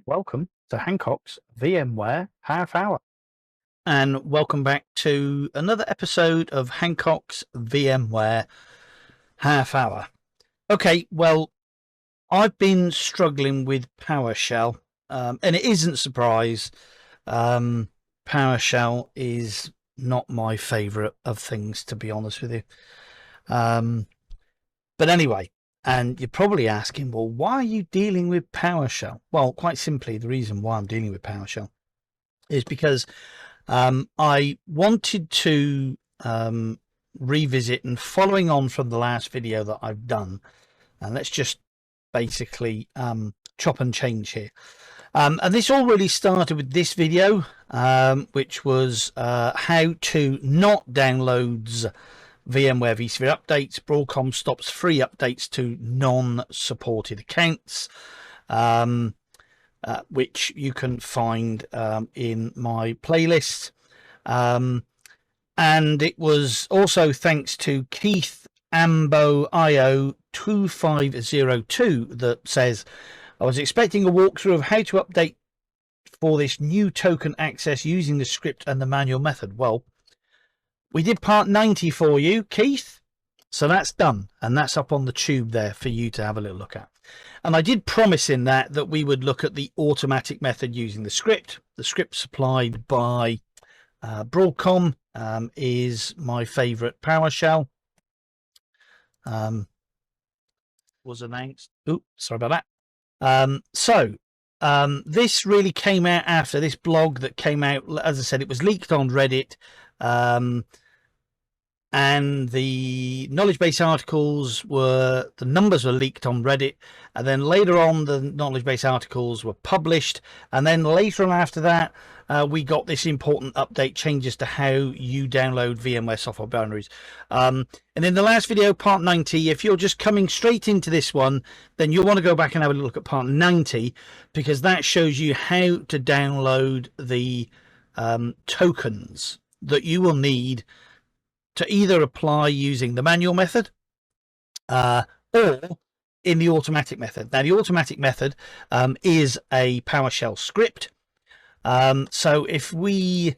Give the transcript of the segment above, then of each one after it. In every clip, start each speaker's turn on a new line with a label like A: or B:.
A: Welcome to Hancock's VMware Half Hour. And welcome back to another episode of Hancock's VMware Half Hour. Okay, well, I've been struggling with PowerShell, and it isn't a surprise. PowerShell is not my favourite of things, to be honest with you. But anyway, and you're probably asking, well, why are you dealing with PowerShell? Well, quite simply, the reason why I'm dealing with PowerShell is because I wanted to revisit, and following on from the last video that I've done, and let's just basically chop and change here. And this all really started with this video, which was how to not download VMware vSphere updates. Broadcom stops free updates to non-supported accounts, which you can find in my playlist. And it was also thanks to Keith Ambo IO 2502 that says, I was expecting a walkthrough of how to update for this new token access using the script and the manual method. Well, we did part 90 for you, Keith. So that's done. And that's up on the tube there for you to have a little look at. And I did promise in that we would look at the automatic method using the script. The script supplied by Broadcom is my favorite PowerShell. Was announced. Oops, sorry about that. This really came out after this blog that came out. As I said, it was leaked on Reddit. And the knowledge base articles the numbers were leaked on Reddit, and then later on the knowledge base articles were published, and then later on after that we got this important update changes to how you download VMware software binaries. And in the last video, part 90, if you're just coming straight into this one, then you'll want to go back and have a look at part 90, because that shows you how to download the tokens that you will need to either apply using the manual method or in the automatic method. Now, the automatic method is a PowerShell script. So if we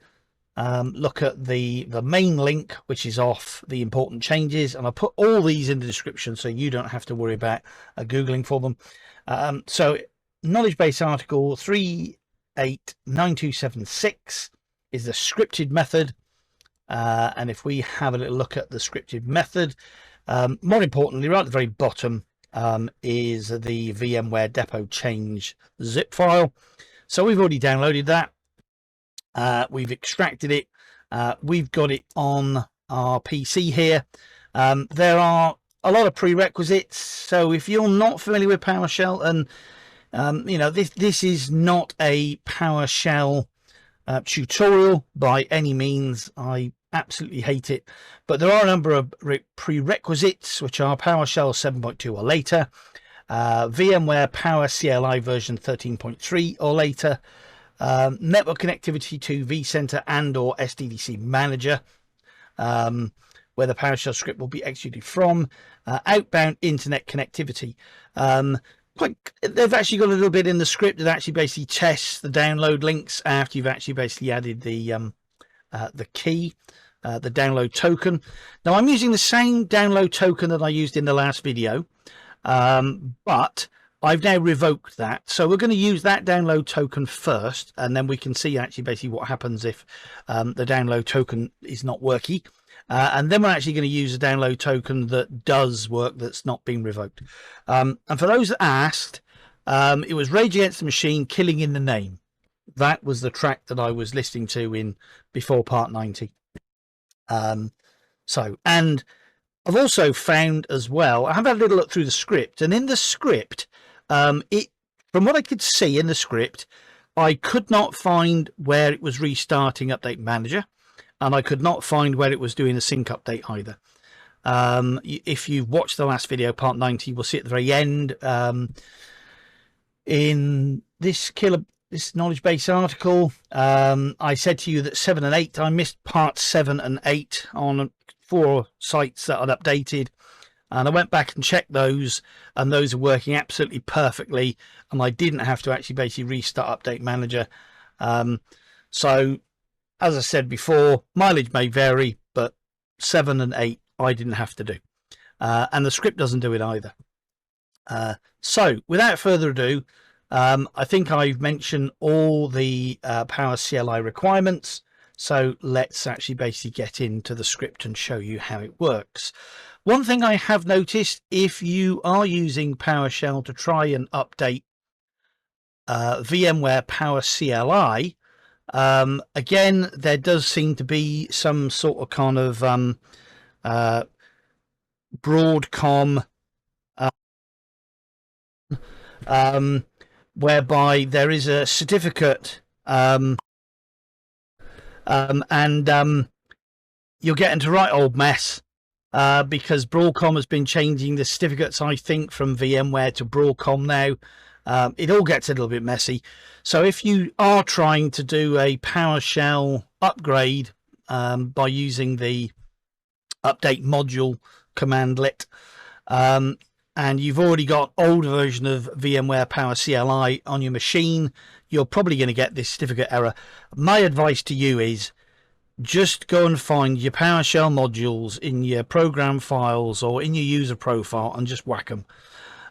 A: look at the main link, which is off the important changes, and I'll put all these in the description so you don't have to worry about Googling for them. So knowledge base article 389276 is the scripted method. And if we have a little look at the scripted method, more importantly, right at the very bottom is the VMware depot change zip file. So we've already downloaded that. We've extracted it. We've got it on our PC here. There are a lot of prerequisites. So if you're not familiar with PowerShell, and you know, this is not a PowerShell tutorial by any means. I absolutely hate it, but there are a number of prerequisites, which are PowerShell 7.2 or later, VMware Power CLI version 13.3 or later, network connectivity to vCenter and or SDDC manager, where the PowerShell script will be executed from, outbound internet connectivity. They've actually got a little bit in the script that actually basically tests the download links after you've actually basically added the key, the download token. Now, I'm using the same download token that I used in the last video, but I've now revoked that. So we're going to use that download token first, and then we can see actually basically what happens if the download token is not working. And then we're actually going to use a download token that does work, that's not been revoked. And for those that asked, it was Rage Against the Machine, Killing in the Name. That was the track that I was listening to in before part 90. And I've also found as well, I have had a little look through the script, and in the script, from what I could see in the script, I could not find where it was restarting Update Manager. And I could not find where it was doing a sync update either. If you've watched the last video, part 90, you will see at the very end, in this knowledge base article, I said to you that 7 and 8, I missed part 7 and 8 on 4 sites that I'd updated. And I went back and checked those, and those are working absolutely perfectly, and I didn't have to actually basically restart Update Manager. So as I said before, mileage may vary, but 7 and 8 I didn't have to do, and the script doesn't do it either. So without further ado, I think I've mentioned all the PowerShell requirements. So let's actually basically get into the script and show you how it works. One thing I have noticed, if you are using PowerShell to try and update VMware PowerShell, again, there does seem to be some sort of kind of Broadcom whereby there is a certificate and you're getting to right old mess because Broadcom has been changing the certificates, I think, from VMware to Broadcom now. It all gets a little bit messy. So if you are trying to do a PowerShell upgrade by using the update module commandlet, and you've already got old version of VMware PowerShell on your machine, you're probably going to get this certificate error. My advice to you is just go and find your PowerShell modules in your program files or in your user profile and just whack them.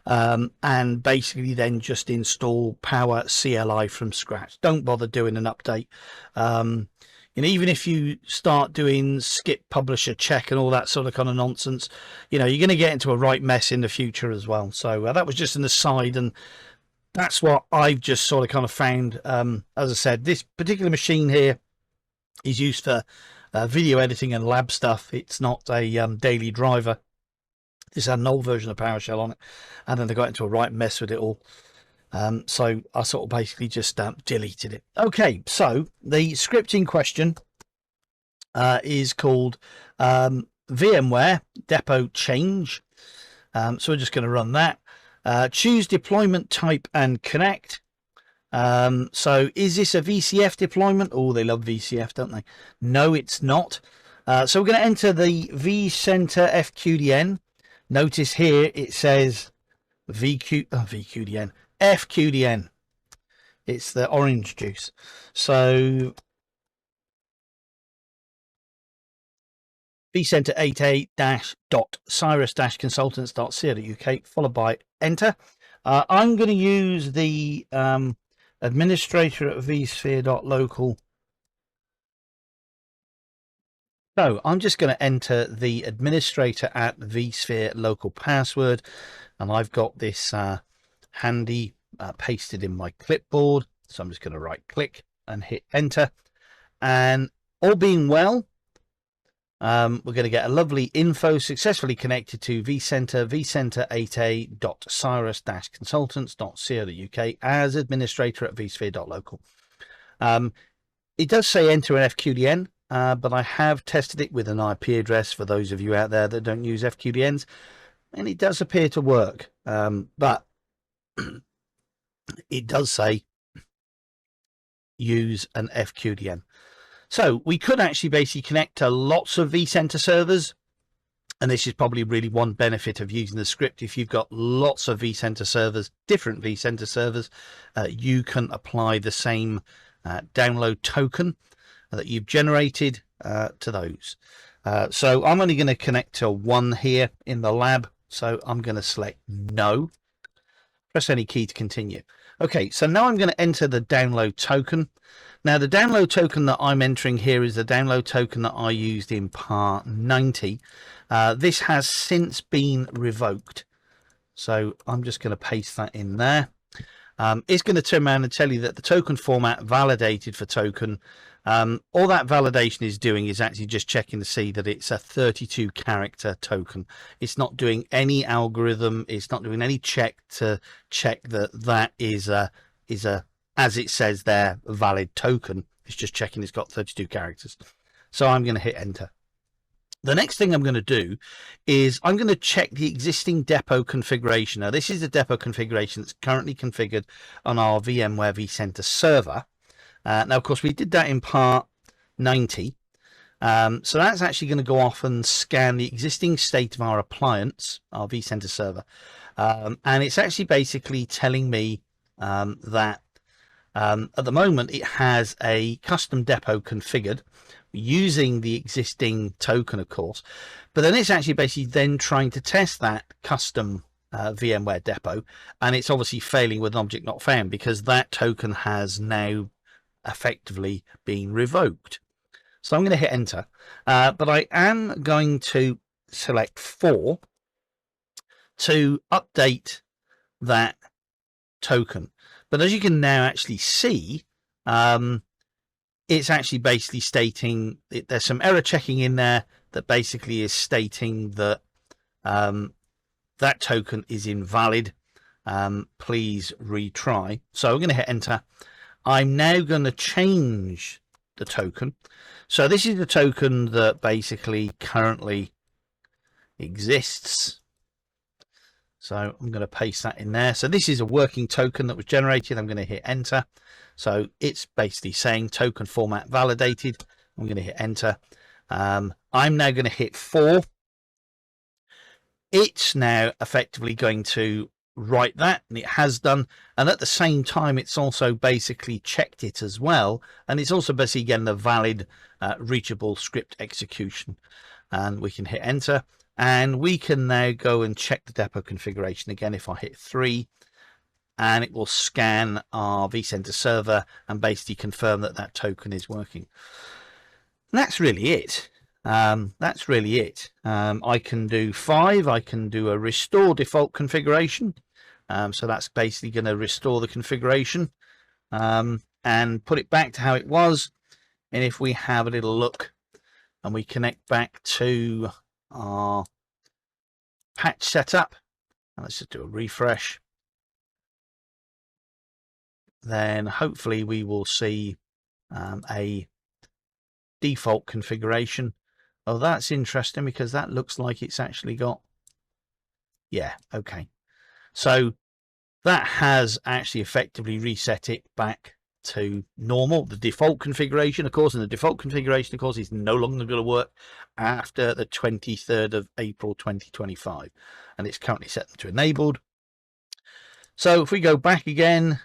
A: And basically then just install PowerShell from scratch. Don't bother doing an update. And even if you start doing skip publisher check and all that sort of kind of nonsense, you know, you're going to get into a right mess in the future as well. So that was just an aside, and that's what I've just sort of kind of found. As I said, this particular machine here is used for video editing and lab stuff. It's not a daily driver. This had an old version of PowerShell on it, and then they got into a right mess with it all. So I sort of basically just deleted it. Okay, so the script in question is called VMware Depot Change. So we're just going to run that. Choose deployment type and connect. So is this a VCF deployment? Oh, they love VCF, don't they? No, it's not. So we're going to enter the vCenter FQDN. Notice here it says VQDN. FQDN. It's the orange juice. So vCenter 88-.cyrus-consultants.co.uk followed by enter. I'm going to use the administrator at vSphere.local. So I'm just going to enter the administrator at vSphere local password, and I've got this handy pasted in my clipboard. So I'm just going to right click and hit enter, and all being well, we're going to get a lovely info successfully connected to vCenter 88.cyrus-consultants.co.uk as administrator at vSphere.local. It does say enter an FQDN, but I have tested it with an IP address for those of you out there that don't use FQDNs, and it does appear to work. But it does say use an FQDN. So we could actually basically connect to lots of vCenter servers. And this is probably really one benefit of using the script. If you've got lots of vCenter servers, different vCenter servers, you can apply the same download token that you've generated to those. So I'm only going to connect to one here in the lab. So I'm going to select no. Press any key to continue. Okay, so now I'm going to enter the download token. Now the download token that I'm entering here is the download token that I used in part 90. This has since been revoked. So I'm just going to paste that in there. It's going to turn around and tell you that the token format validated for token. All that validation is doing is actually just checking to see that it's a 32 character token. It's not doing any algorithm. It's not doing any check to check that that is a as it says there, valid token. It's just checking it's got 32 characters. So I'm going to hit enter. The next thing I'm going to do is I'm going to check the existing depot configuration. Now this is the depot configuration that's currently configured on our VMware vCenter server. Now of course we did that in part 90. So that's actually going to go off and scan the existing state of our appliance, our vCenter server. And it's actually basically telling me that at the moment it has a custom depot configured using the existing token, of course, but then it's actually basically then trying to test that custom VMware depot, and it's obviously failing with an object not found because that token has now effectively been revoked. So I'm going to hit enter, but I am going to select 4 to update that token. But as you can now actually see, it's actually basically stating there's some error checking in there that basically is stating that that token is invalid. Please retry. So I'm going to hit enter. I'm now going to change the token. So this is the token that basically currently exists. So I'm going to paste that in there. So this is a working token that was generated. I'm going to hit enter. So it's basically saying token format validated. I'm going to hit enter. I'm now going to hit 4. It's now effectively going to write that, and it has done. And at the same time, it's also basically checked it as well. And it's also basically getting a valid reachable script execution. And we can hit enter. And we can now go and check the depot configuration again. If I hit 3, and it will scan our vCenter server and basically confirm that that token is working. And that's really it. That's really it. I can do 5. I can do a restore default configuration. So that's basically going to restore the configuration and put it back to how it was. And if we have a little look and we connect back to our patch setup, and let's just do a refresh, then hopefully we will see a default configuration. Oh, that's interesting because that looks like it's actually got, yeah, okay. So that has actually effectively reset it back to normal, the default configuration, of course, and the default configuration, of course, is no longer going to work after the 23rd of April 2025, and it's currently set to enabled. So if we go back again,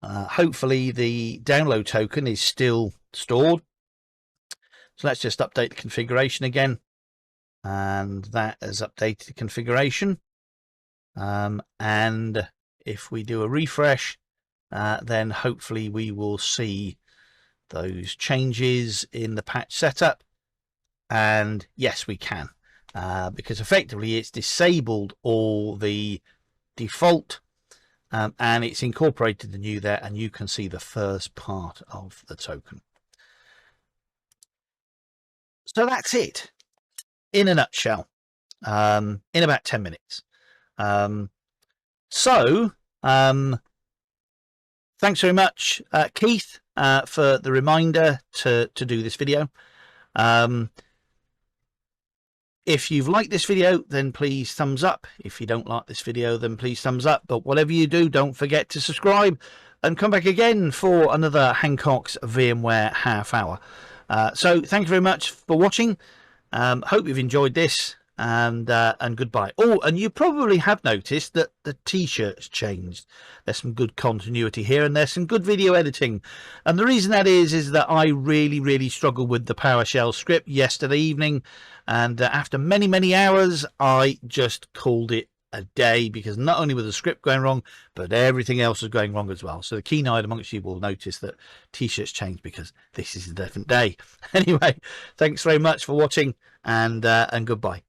A: hopefully the download token is still stored. So let's just update the configuration again, and that has updated the configuration. And if we do a refresh, then hopefully we will see those changes in the patch setup. And yes, we can, because effectively it's disabled all the default and it's incorporated the new there, and you can see the first part of the token. So that's it in a nutshell, in about 10 minutes. Thanks very much, Keith, for the reminder to do this video. If you've liked this video, then please thumbs up. If you don't like this video, then please thumbs up. But whatever you do, don't forget to subscribe and come back again for another Hancock's VMware half hour. So thank you very much for watching. Hope you've enjoyed this, and goodbye. Oh, and you probably have noticed that the t-shirt's changed. There's some good continuity here, and there's some good video editing. And the reason that is that I really struggled with the PowerShell script yesterday evening, and after many hours I just called it a day, because not only was the script going wrong, but everything else was going wrong as well. So the keen-eyed amongst you will notice that t-shirts changed because this is a different day. Anyway, thanks very much for watching, and goodbye.